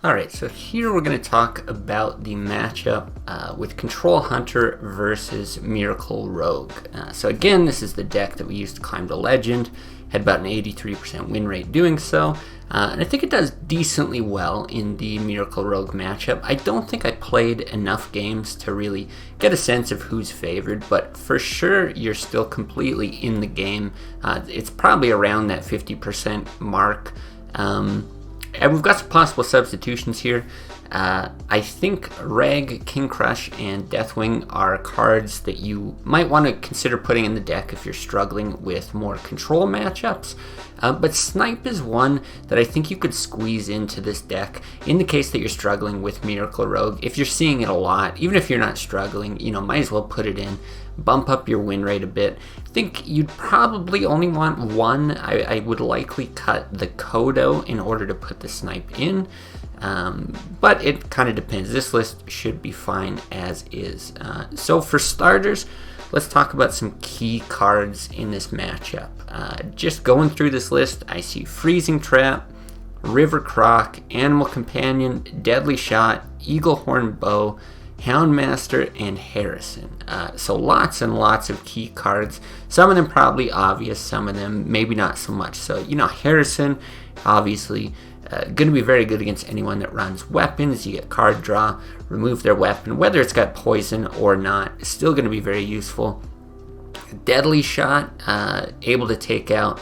Alright, so here we're going to talk about the matchup with Control Hunter versus Miracle Rogue. So again, this is the deck that we used to climb to Legend. Had about an 83% win rate doing so. And I think it does decently well in the Miracle Rogue matchup. I don't think I played enough games to really get a sense of who's favored, but for sure you're still completely in the game. It's probably around that 50% mark. And we've got some possible substitutions here. I think Reg, King Crush, and Deathwing are cards that you might want to consider putting in the deck if you're struggling with more control matchups. But Snipe is one that I think you could squeeze into this deck in the case that you're struggling with Miracle Rogue. If you're seeing it a lot, even if you're not struggling, might as well put it in. Bump up your win rate a bit. I think you'd probably only want one. I would likely cut the Kodo in order to put the Snipe in. But it kind of depends. This list should be fine as is. So for starters, let's talk about some key cards in this matchup. Just going through this list, I see Freezing Trap, River Croc, Animal Companion, Deadly Shot, Eaglehorn Bow, Houndmaster, and Harrison. So lots and lots of key cards. Some of them probably obvious, some of them maybe not so much. So, Harrison, obviously, going to be very good against anyone that runs weapons. You get card draw, remove their weapon, whether it's got poison or not, it's still going to be very useful. Deadly Shot, able to take out,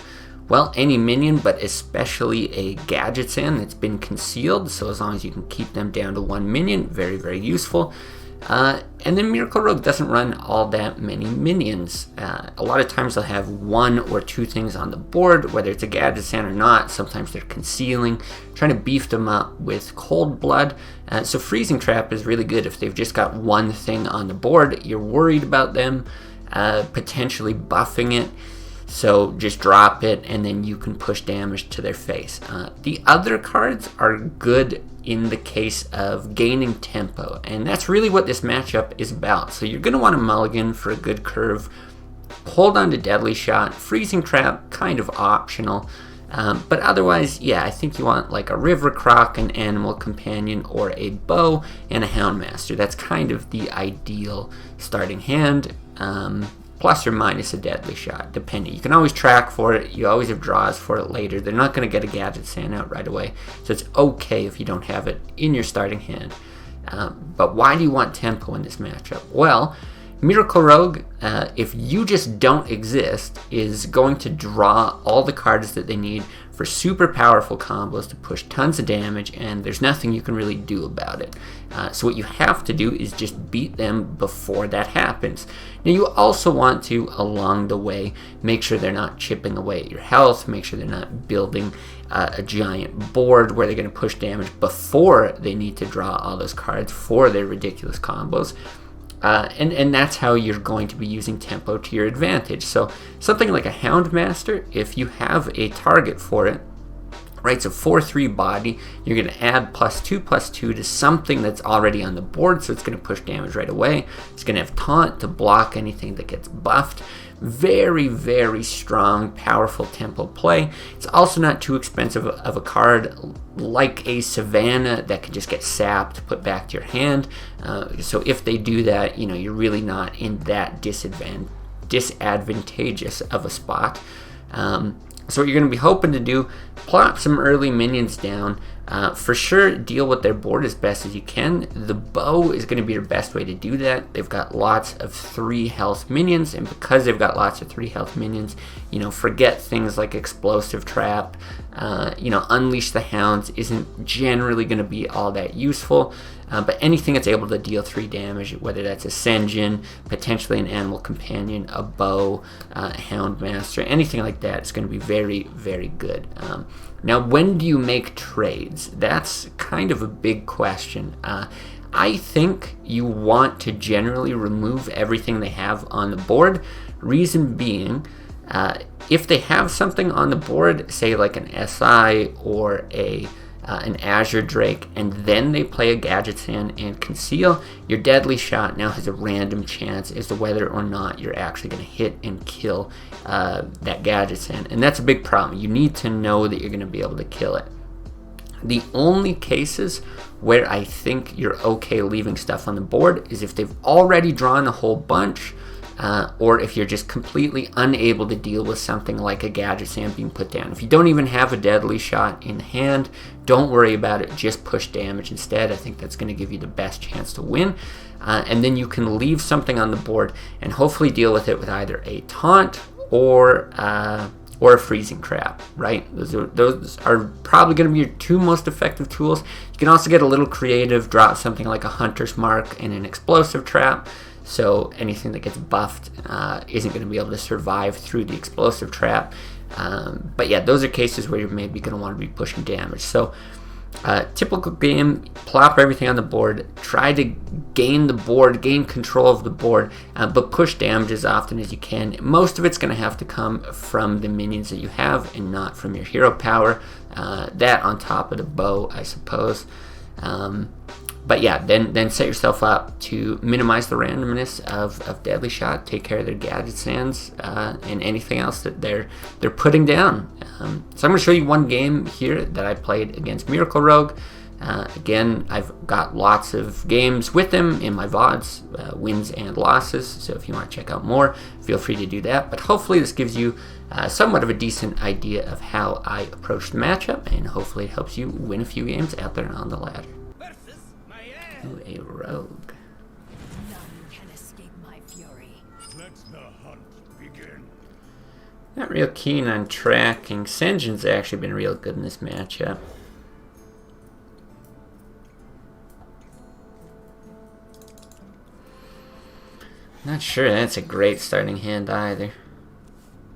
well, any minion, but especially a Gadgetzan that's been concealed, so as long as you can keep them down to one minion, very, very useful. And then Miracle Rogue doesn't run all that many minions. A lot of times they'll have one or two things on the board, whether it's a Gadgetzan or not. Sometimes they're concealing, trying to beef them up with Cold Blood. So Freezing Trap is really good if they've just got one thing on the board. You're worried about them potentially buffing it. So just drop it, and then you can push damage to their face. The other cards are good in the case of gaining tempo, and that's really what this matchup is about. So you're going to want to mulligan for a good curve. Hold on to Deadly Shot. Freezing Trap, kind of optional. But otherwise, yeah, I think you want like a River Croc, an Animal Companion, or a Bow, and a Houndmaster. That's kind of the ideal starting hand. Plus or minus a Deadly Shot, depending. You can always track for it. You always have draws for it later. They're not going to get a Gadgetzan out right away, so it's okay if you don't have it in your starting hand. But why do you want tempo in this matchup? Well, Miracle Rogue, if you just don't exist, is going to draw all the cards that they need for super powerful combos to push tons of damage, and there's nothing you can really do about it. So what you have to do is just beat them before that happens. Now you also want to, along the way, make sure they're not chipping away at your health, make sure they're not building a giant board where they're going to push damage before they need to draw all those cards for their ridiculous combos. And that's how you're going to be using tempo to your advantage. So something like a Houndmaster, if you have a target for it, right, so 4/3 body, you're going to add +2/+2 to something that's already on the board, so it's going to push damage right away. It's going to have taunt to block anything that gets buffed. Very, very strong, powerful tempo play. It's also not too expensive of a card, like a Savannah that can just get sapped, put back to your hand. So if they do that, you're really not in that disadvantageous of a spot. So what you're going to be hoping to do, plop some early minions down. For sure, deal with their board as best as you can. The Bow is going to be your best way to do that. They've got lots of 3 health minions, and because they've got lots of 3 health minions, forget things like Explosive Trap. Unleash the Hounds isn't generally going to be all that useful. But anything that's able to deal 3 damage, whether that's a Senjin, potentially an Animal Companion, a Bow, a Houndmaster, anything like that, is going to be very, very good. Now, when do you make trades? That's kind of a big question. I think you want to generally remove everything they have on the board. Reason being, if they have something on the board, say like an SI or an Azure Drake, and then they play a Gadgetzan and conceal, your Deadly Shot now has a random chance as to whether or not you're actually going to hit and kill that Gadgetzan, and that's a big problem. You need to know that you're going to be able to kill it. The only cases where I think you're okay leaving stuff on the board is if they've already drawn a whole bunch, or if you're just completely unable to deal with something like a gadget sand being put down. If you don't even have a deadly shot in hand, don't worry about it, just push damage instead. I think that's going to give you the best chance to win. And then you can leave something on the board and hopefully deal with it with either a taunt or a freezing trap, right? Those are probably going to be your two most effective tools. You can also get a little creative, drop something like a hunter's mark and an explosive trap. So anything that gets buffed isn't going to be able to survive through the explosive trap. But yeah, those are cases where you're maybe going to want to be pushing damage. So typical game, plop everything on the board, try to gain control of the board, but push damage as often as you can. Most of it's going to have to come from the minions that you have and not from your hero power. That on top of the bow, I suppose. But yeah, then set yourself up to minimize the randomness of Deadly Shot, take care of their gadget sands, and anything else that they're putting down. So I'm going to show you one game here that I played against Miracle Rogue. Again, I've got lots of games with them in my VODs, wins and losses, so if you want to check out more, feel free to do that. But hopefully this gives you somewhat of a decent idea of how I approach the matchup, and hopefully it helps you win a few games out there on the ladder. Ooh, a rogue. None can escape my fury. Let the hunt begin. Not real keen on tracking. Senjin's actually been real good in this matchup. Not sure that's a great starting hand either.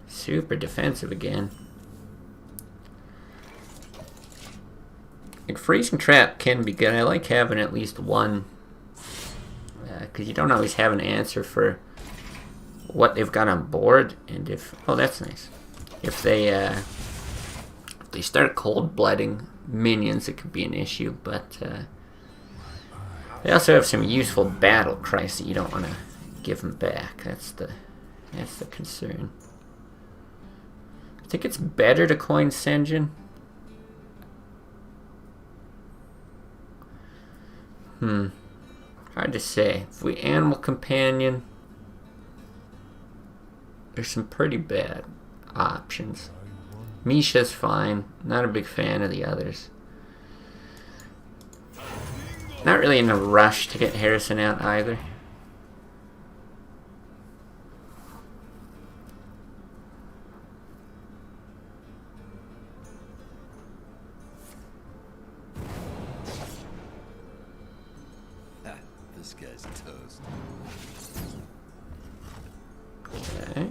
Super defensive again. Like, freezing trap can be good. I like having at least one, because you don't always have an answer for what they've got on board. And if that's nice. If they start cold-blooding minions, it could be an issue. But they also have some useful battle cries that you don't want to give them back. That's the concern. I think it's better to coin Senjin. Hard to say. If we Animal Companion, there's some pretty bad options. Misha's fine. Not a big fan of the others. Not really in a rush to get Harrison out either. This guy's toast. Okay.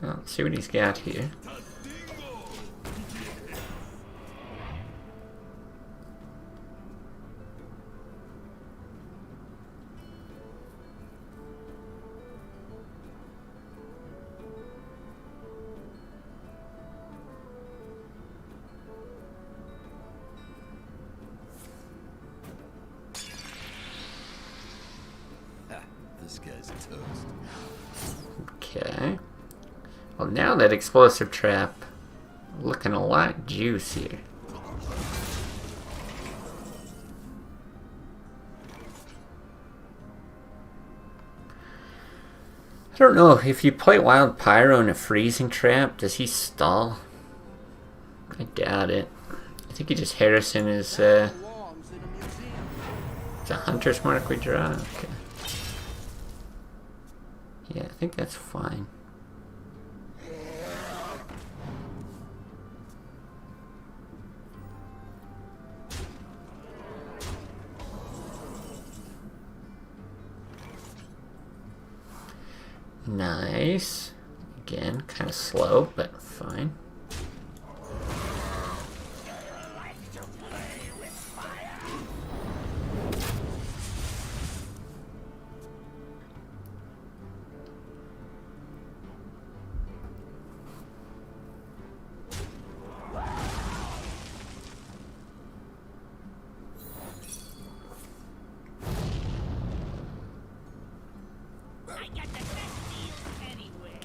Well, let's see what he's got here. This guy's toast. Okay. Well, now that explosive trap looking a lot juicier. I don't know, if you play Wild Pyro in a freezing trap, does he stall? I doubt it. I think he just Harrison is it's a hunter's mark we draw. Okay. Yeah, I think that's fine. Nice. Again, kind of slow, but fine.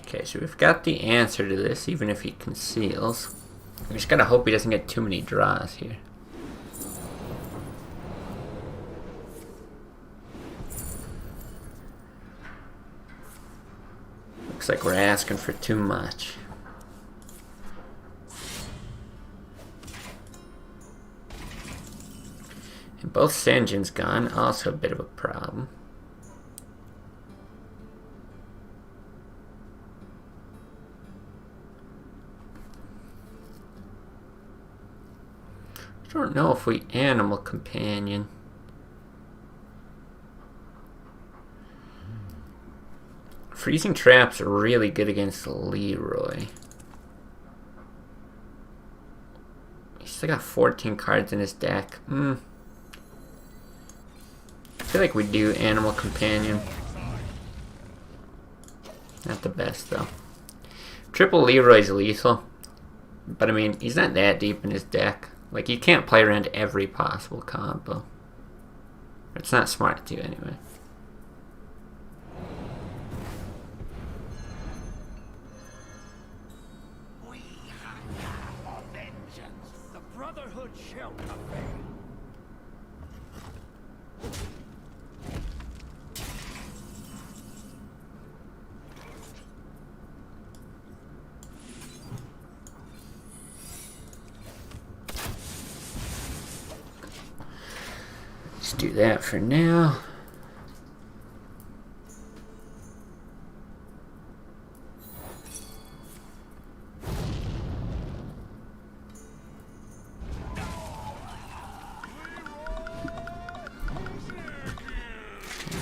Okay, so we've got the answer to this, even if he conceals. We just gotta hope he doesn't get too many draws here. Looks like we're asking for too much. And both Sanjin's gone, also a bit of a problem. I don't know if we Animal Companion. Freezing Trap's really good against Leroy. He's still got 14 cards in his deck. I feel like we do Animal Companion. Not the best though. Triple Leroy's lethal. But I mean, he's not that deep in his deck. Like, you can't play around every possible combo. It's not smart to anyway. We hunger for vengeance. The Brotherhood shall prevail. Let's do that for now.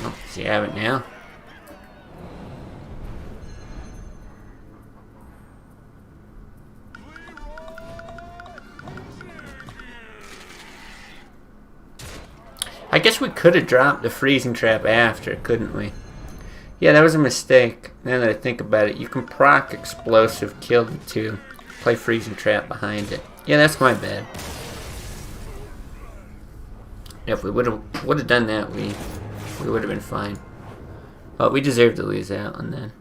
Oh, does he have it now? I guess we could have dropped the Freezing Trap after, couldn't we? Yeah, that was a mistake. Now that I think about it, you can proc Explosive, kill the 2, play Freezing Trap behind it. Yeah, that's my bad. If we would have done that, we would have been fine. But we deserved to lose that one then.